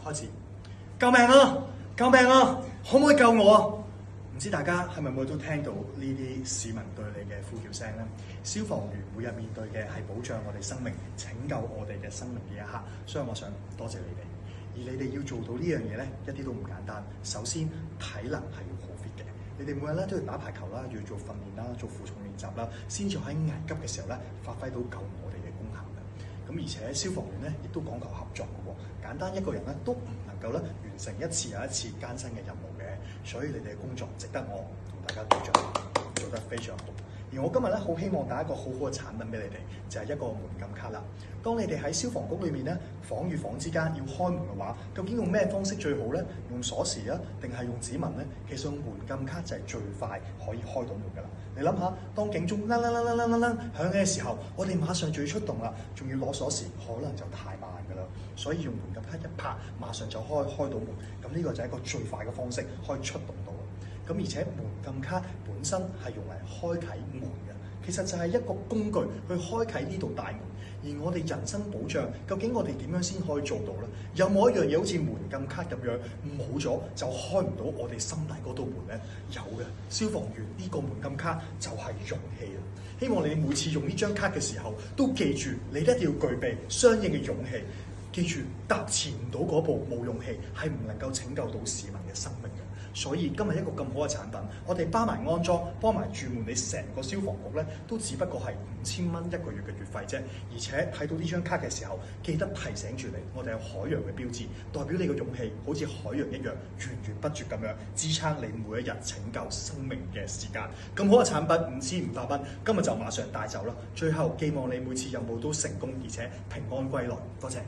開始，救命啊！救命啊！可唔可以救我啊？唔知大家係咪每日都聽到呢啲市民對你嘅呼叫聲呢？消防員每日面對嘅係保障我哋生命、拯救我哋嘅生命嘅一刻，所以我想多謝你哋。而你哋要做到呢樣嘢呢，一啲都唔簡單。首先，體能係要好 fit 嘅。你哋每日咧都要打排球啦，要做訓練啦，做負重練習啦，先至喺危急嘅時候咧發揮到救我哋嘅功效嘅。咁而且消防員咧亦都講求合作嘅喎，簡單一個人咧都唔能夠咧完成一次又一次艱辛嘅任務嘅，所以你哋嘅工作值得我同大家鼓掌，做得非常好。而我今日咧好希望帶一個好好嘅產品俾你哋，就係一個門禁卡啦。當你哋喺消防局裏面咧，房與房之間要開門嘅話，究竟用咩方式最好咧？用鎖匙啊，定係用指紋咧？其實用門禁卡就係最快可以開到門㗎啦。你諗下，當警鐘啷啷啷啷啷啷啷響嘅時候，我哋馬上就要出動啦，仲要攞鎖匙，可能就太慢㗎啦。所以用門禁卡一拍，馬上就開到門。咁呢個就係一個最快嘅方式，可以出動到。咁而且門禁卡本身係用嚟開啟門嘅，其實就係一個工具去開啟呢道大門。而我哋人身保障，究竟我哋點樣先可以做到呢？有冇一樣嘢好似門禁卡咁樣冇咗就開唔到我哋心底嗰道門呢？有嘅，消防員呢個門禁卡就係勇氣啦。希望你每次用呢張卡嘅時候，都記住你一定要具備相應嘅勇氣。記住，踏前唔到嗰步冇勇氣，係唔能夠拯救到市民嘅生命嘅。所以今日一個咁好嘅產品，我哋包埋安裝、幫埋注滿你成個消防局咧，都只不過係5000蚊一個月嘅月費啫。而且睇到呢張卡嘅時候，記得提醒住你，我哋有海洋嘅標誌，代表你嘅勇氣好似海洋一樣源源不絕咁樣支撐你每一日拯救生命嘅時間。咁好嘅產品5500蚊，今日就馬上帶走啦。最後寄望你每次任務都成功，而且平安歸來。多謝。